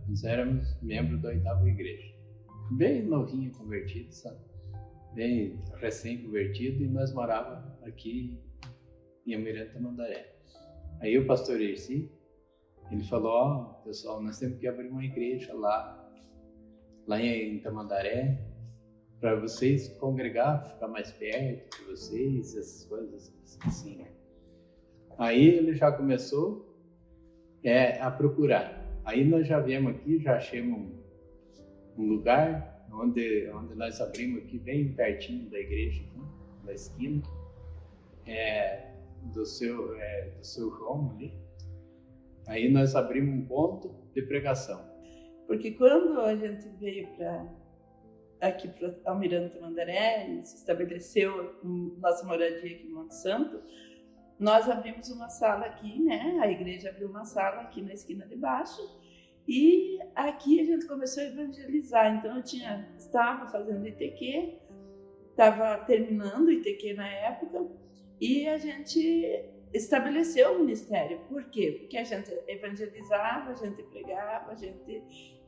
nós éramos membros da 8ª igreja. Bem novinho convertido, sabe? Bem recém-convertido, e nós morávamos aqui em Almirante Tamandaré. Aí o pastor Erci, ele falou, pessoal, nós temos que abrir uma igreja lá em Tamandaré, para vocês congregar, ficar mais perto de vocês, essas coisas assim, né? Aí ele já começou a procurar. Aí nós já viemos aqui, já achamos um lugar onde nós abrimos aqui, bem pertinho da igreja, na esquina, do seu João ali. Aí nós abrimos um ponto de pregação. Porque quando a gente veio aqui para Almirante Tamandaré e se estabeleceu nossa moradia aqui em Monte Santo, nós abrimos uma sala aqui, né? A igreja abriu uma sala aqui na esquina de baixo, e aqui a gente começou a evangelizar. Então eu estava fazendo ITQ, estava terminando o ITQ na época, e a gente estabeleceu o ministério. Por quê? Porque a gente evangelizava, a gente pregava,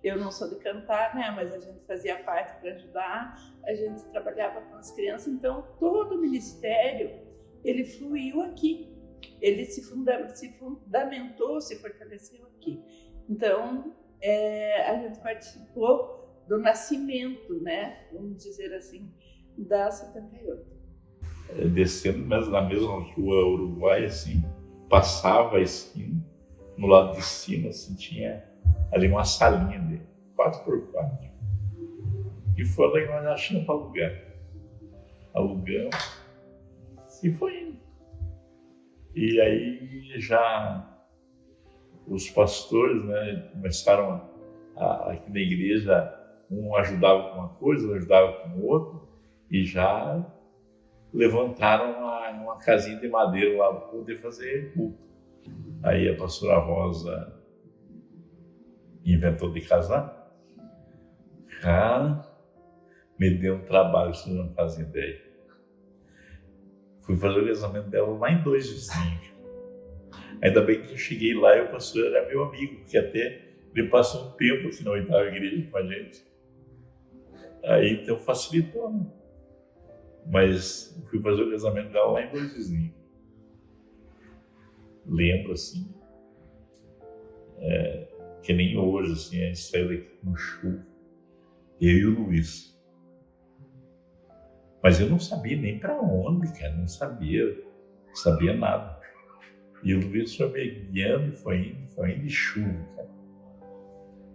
eu não sou de cantar, né? Mas a gente fazia parte para ajudar, a gente trabalhava com as crianças. Então todo o ministério, ele fluiu aqui, ele se fundamentou, se fortaleceu aqui. Então a gente participou do nascimento, né? Vamos dizer assim, da 78. Descendo na mesma rua Uruguai, assim, passava a esquina, no lado de cima, assim, tinha ali uma salinha de 4x4. E foi lá que nós achamos para alugar. Alugamos e foi indo. E aí já os pastores, né, começaram aqui na igreja, um ajudava com uma coisa, outro ajudava com outra, e já levantaram uma casinha de madeira lá para poder fazer culto. Aí a pastora Rosa inventou de casar. Cara, me deu um trabalho, se não fazem ideia. Fui fazer o casamento dela lá em 2 vizinhos. Ainda bem que eu cheguei lá e o pastor era meu amigo, porque até ele passou um tempo aqui na 8ª igreja com a gente. Aí então facilitou, né? Mas fui fazer o casamento dela lá em 2 vizinhos. Lembro, assim, que nem hoje, assim, a gente saiu daqui com chuva, eu e o Luiz. Mas eu não sabia nem para onde, cara, não sabia nada. E o Luiz foi me guiando, foi indo de chuva, cara.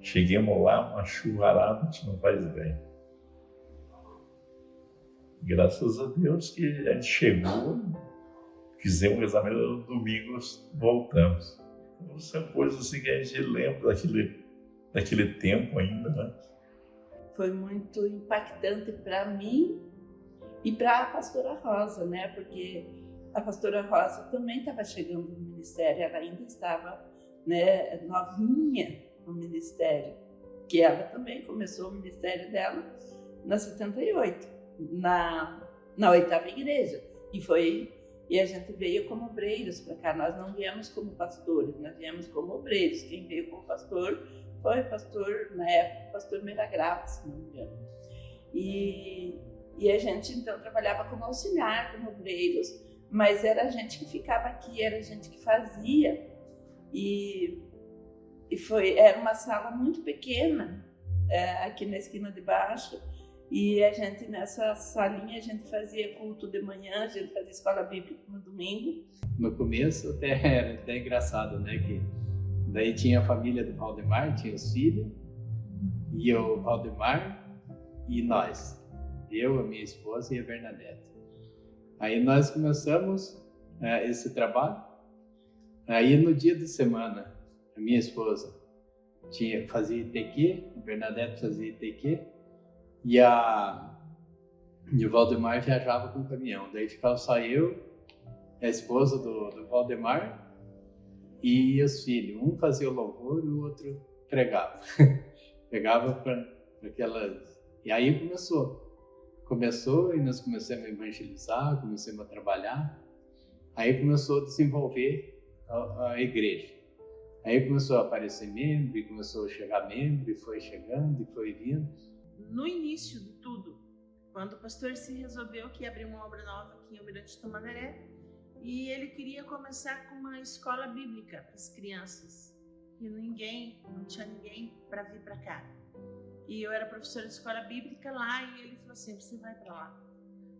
Chegamos lá, uma chuvarada, a gente não faz ideia. Graças a Deus que a gente chegou, fizemos o casamento, no domingo voltamos. Então, são coisas assim que a gente lembra daquele tempo ainda, né? Foi muito impactante para mim e para a pastora Rosa, né? Porque a pastora Rosa também estava chegando no ministério, ela ainda estava, né, novinha no ministério, que ela também começou o ministério dela na 78. Na 8ª igreja, e a gente veio como obreiros para cá. Nós não viemos como pastores, nós viemos como obreiros. Quem veio como pastor foi o pastor, na época, o pastor Meragrava, se não me engano. E a gente então trabalhava como auxiliar, como obreiros, mas era a gente que ficava aqui, era a gente que fazia. Era uma sala muito pequena, aqui na esquina de baixo. E a gente, nessa salinha, a gente fazia culto de manhã, a gente fazia escola bíblica no domingo. No começo era até engraçado, né? Que daí tinha a família do Valdemar, tinha os filhos, e o Valdemar e nós. Eu, a minha esposa e a Bernadette. Aí nós começamos esse trabalho. Aí no dia de semana, a minha esposa fazia ITQ, a Bernadette fazia ITQ, e o Valdemar viajava com o caminhão. Daí ficava só eu, a esposa do Valdemar e os filhos. Um fazia o louvor e o outro pregava. Pegava para aquelas... E aí começou e nós começamos a evangelizar, começamos a trabalhar. Aí começou a desenvolver a igreja. Aí começou a aparecer membro, e começou a chegar membro, e foi chegando, e foi vindo. No início de tudo, quando o pastor se resolveu que ia abrir uma obra nova aqui em Almirante Tamandaré, e ele queria começar com uma escola bíblica para as crianças. E não tinha ninguém para vir para cá. E eu era professora de escola bíblica lá, e ele falou assim, você vai para lá.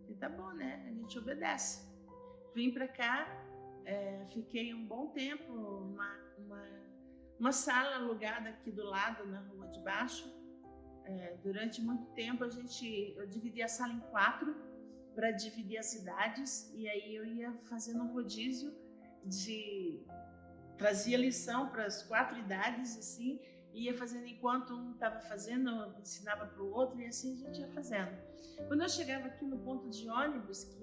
E tá bom, né? A gente obedece. Vim para cá, fiquei um bom tempo numa sala alugada aqui do lado, na rua de baixo. Durante muito tempo eu dividi a sala em 4 para dividir as idades, e aí eu ia fazendo um rodízio trazia lição para as 4 idades, assim, ia fazendo enquanto um estava fazendo, eu ensinava para o outro, e assim a gente ia fazendo. Quando eu chegava aqui no ponto de ônibus,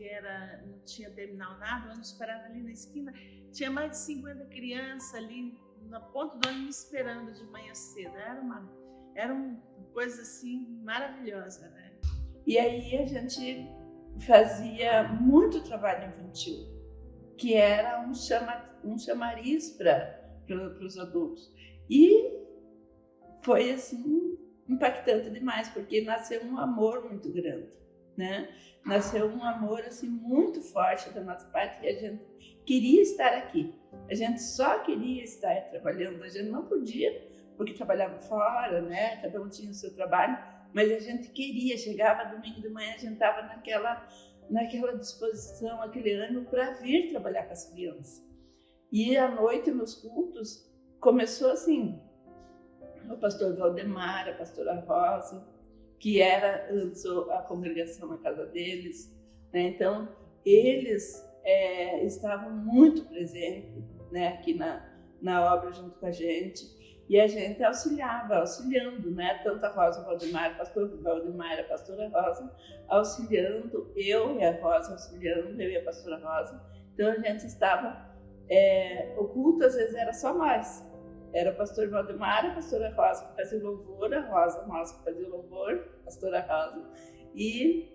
não tinha terminal nada, o ônibus parava ali na esquina, tinha mais de 50 crianças ali no ponto do ônibus esperando de manhã cedo. Era uma coisa assim maravilhosa, né? E aí a gente fazia muito trabalho infantil, que era um chamariz para os adultos. E foi assim impactante demais, porque nasceu um amor muito grande, né? Nasceu um amor assim muito forte da nossa parte, e a gente queria estar aqui. A gente só queria estar trabalhando, a gente não podia, porque trabalhava fora, né? Cada um tinha o seu trabalho, mas a gente queria, chegava domingo de manhã, a gente estava naquela disposição, aquele ânimo para vir trabalhar com as crianças. E à noite, nos cultos, começou assim, o pastor Valdemar, a pastora Rosa, que era antes a congregação na casa deles, né? Então, eles estavam muito presentes, né, aqui na obra junto com a gente, e a gente auxiliando, né? Tanto a Rosa Valdemar, o pastor Valdemar, a pastora Rosa, auxiliando, eu e a Rosa auxiliando, eu e a pastora Rosa. Então, a gente estava, o culto às vezes era só nós. Era o pastor Valdemar, a pastora Rosa que fazia o louvor, a Rosa que fazia o louvor, a pastora Rosa. E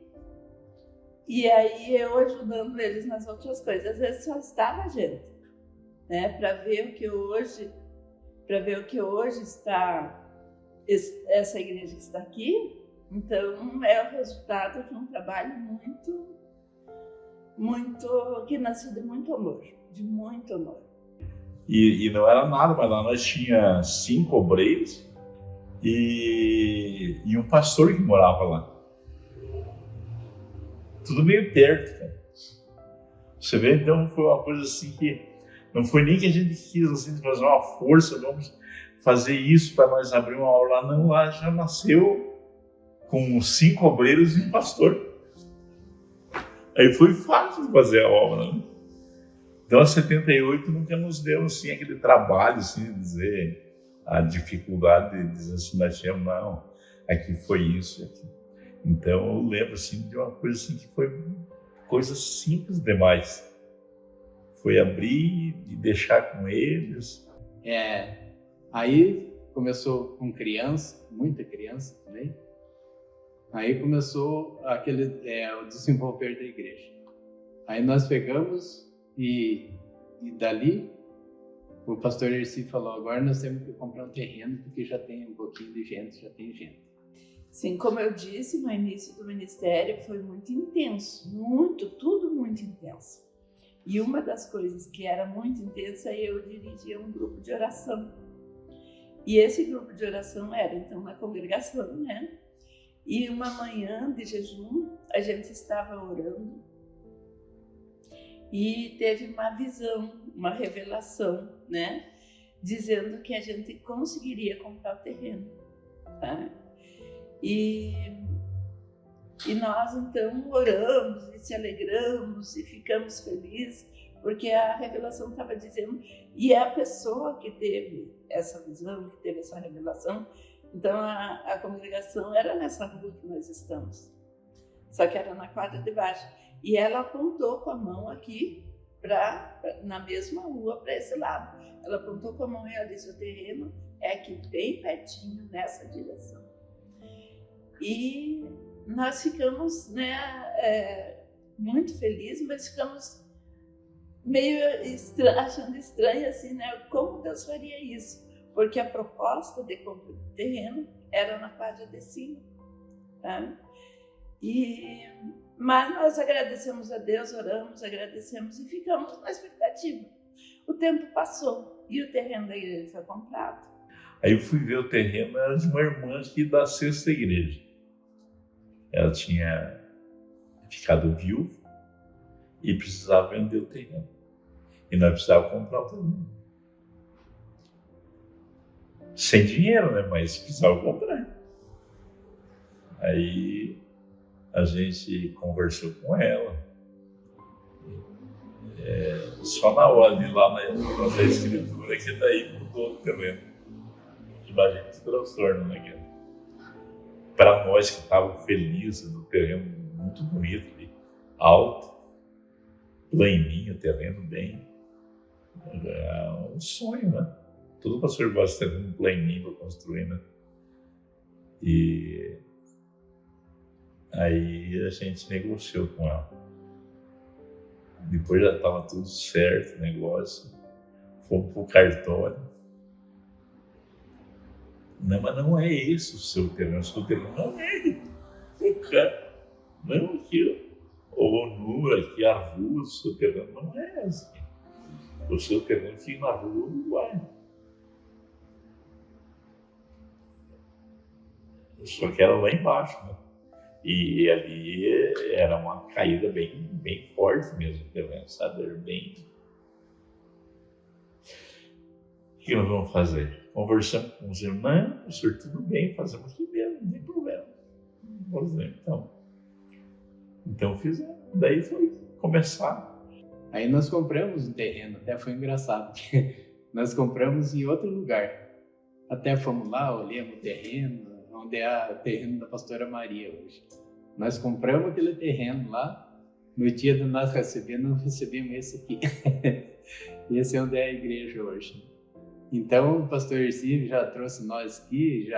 aí eu ajudando eles nas outras coisas. Às vezes só estava a gente, né? Para ver o que hoje está, essa igreja que está aqui. Então é o resultado de um trabalho que nasceu de muito amor, E não era nada, mas lá nós tinha 5 obreiros e um pastor que morava lá. Tudo meio perto, cara. Você vê, então foi uma coisa assim que não foi nem que a gente quis assim, fazer uma força, vamos fazer isso para nós abrir uma aula lá. Não, lá já nasceu com 5 obreiros e um pastor. Aí foi fácil fazer a obra, né? Então, a 78 nunca nos deu assim, aquele trabalho assim, de dizer a dificuldade de dizer assim, nós tínhamos, não, aqui foi isso. Aqui. Então, eu lembro assim, de uma coisa assim, que foi coisa simples demais. Foi abrir e deixar com eles. Aí começou com criança, muita criança também. Aí começou o desenvolver da igreja. Aí nós pegamos e dali o pastor Erci falou, agora nós temos que comprar um terreno porque já tem um pouquinho de gente, já tem gente. Sim, como eu disse, no início do ministério foi muito intenso, tudo muito intenso. E uma das coisas que era muito intensa, eu dirigia um grupo de oração. E esse grupo de oração era então na congregação, né? E uma manhã de jejum, a gente estava orando e teve uma visão, uma revelação, né? Dizendo que a gente conseguiria comprar o terreno, tá? E nós então oramos e se alegramos e ficamos felizes, porque a revelação estava dizendo, e é a pessoa que teve essa visão, que teve essa revelação. Então a congregação era nessa rua que nós estamos, só que era na quadra de baixo. E ela apontou com a mão aqui, na mesma rua, para esse lado. Ela apontou com a mão e ela disse, o terreno é aqui bem pertinho, nessa direção. E nós ficamos, né, muito felizes, mas ficamos meio achando estranho assim, né? Como Deus faria isso? Porque a proposta de compra do terreno era na quadra de cima, tá? Mas nós agradecemos a Deus, oramos, agradecemos e ficamos na expectativa. O tempo passou e o terreno da igreja foi comprado. Aí eu fui ver o terreno, era de uma irmã aqui da Sexta Igreja. Ela tinha ficado viúva e precisava vender o terreno. E nós precisávamos comprar o terreno. Sem dinheiro, né? Mas precisava comprar. Aí a gente conversou com ela. Só na hora de ir lá na escritura que daí mudou o terreno. Imagina esse transtorno, né? Para nós que estávamos felizes no terreno muito bonito, alto, planinho, terreno bem. É um sonho, né? Todo pastor gosta de ter um planinho para construir, né? E aí a gente negociou com ela. Depois já estava tudo certo o negócio. Fomos para o cartório. Não, mas não é esse o seu terreno. O seu terreno não é o cara. Não aqui, o número aqui, a rua, o seu terreno não é esse. O seu terreno fica na rua Uruguai. Só que era lá embaixo, né? E ali era uma caída bem forte mesmo, sabe? Era bem... O que nós vamos fazer? Conversamos com os irmãos, professor, tudo bem, fazemos aqui mesmo, não tem problema. Vamos ver, então fizemos. Daí foi começar. Aí nós compramos um terreno, até foi engraçado, porque nós compramos em outro lugar. Até fomos lá, olhamos o terreno, onde é o terreno da pastora Maria hoje. Nós compramos aquele terreno lá, no dia de nós recebemos esse aqui. Esse é onde é a igreja hoje. Então o pastor Ercílio já trouxe nós aqui,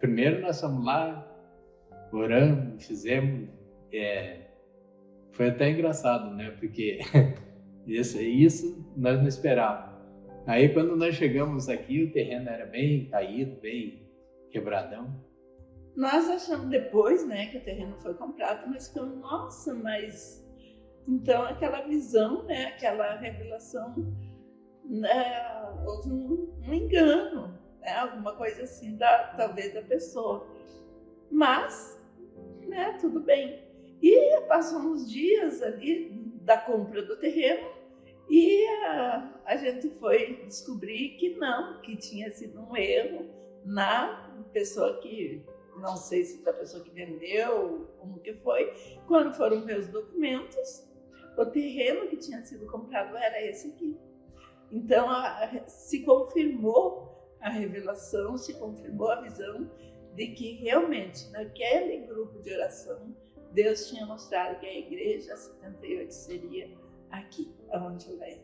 primeiro nós fomos lá, oramos, fizemos, foi até engraçado, né? Porque isso nós não esperávamos. Aí quando nós chegamos aqui, o terreno era bem caído, bem quebradão. Nós achamos depois, né, que o terreno foi comprado, mas ficamos, nossa, mas então aquela visão, né, aquela revelação, né, houve um engano, né, alguma coisa assim, talvez da pessoa. Mas, né, tudo bem. E passou uns dias ali da compra do terreno e a gente foi descobrir que não, que tinha sido um erro na pessoa que, não sei se da pessoa que vendeu, como que foi. Quando foram ver os documentos, o terreno que tinha sido comprado era esse aqui. Então se confirmou a revelação, se confirmou a visão de que realmente naquele grupo de oração Deus tinha mostrado que a igreja 78 seria aqui, onde ela é.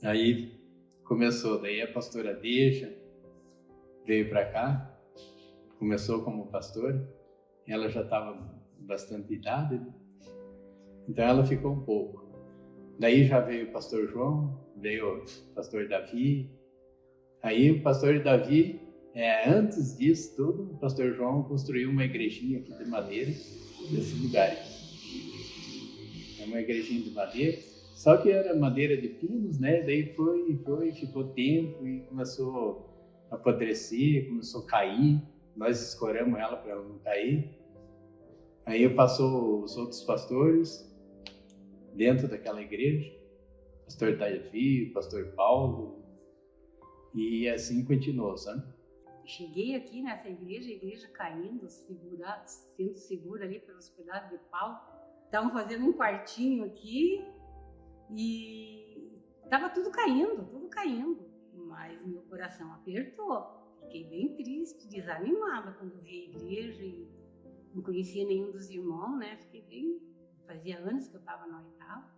Aí começou, daí a pastora Deja veio para cá, começou como pastora, ela já estava bastante idade, então ela ficou um pouco. Daí já veio o pastor João, veio o pastor Davi. Aí o pastor Davi, antes disso tudo, o pastor João construiu uma igrejinha aqui de madeira, nesse lugar. É uma igrejinha de madeira, só que era madeira de pinos, né? Daí ficou tempo e começou a apodrecer, começou a cair. Nós escoramos ela para ela não cair. Aí passou os outros pastores dentro daquela igreja, o pastor Davi, o pastor Paulo, e assim continuou, sabe? Cheguei aqui nessa igreja, a igreja caindo, sendo segura ali pelos pedaços de pau. Estavam fazendo um quartinho aqui e estava tudo caindo. Mas meu coração apertou. Fiquei bem triste, desanimada quando vi a igreja e não conhecia nenhum dos irmãos, né? Fazia anos que eu estava na oitava.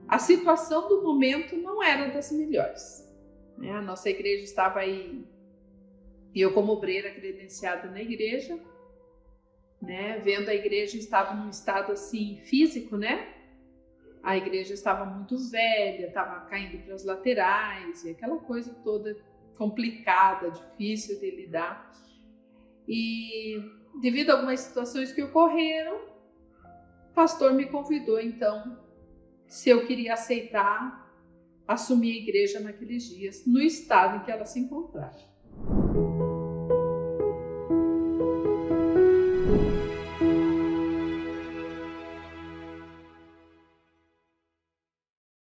A situação do momento não era das melhores, né? A nossa igreja estava aí, e eu como obreira credenciada na igreja, né? Vendo a igreja estava num estado assim físico, né? A igreja estava muito velha, estava caindo para as laterais, e aquela coisa toda complicada, difícil de lidar. E devido a algumas situações que ocorreram, o pastor me convidou, então, se eu queria aceitar assumir a igreja naqueles dias, no estado em que ela se encontrava.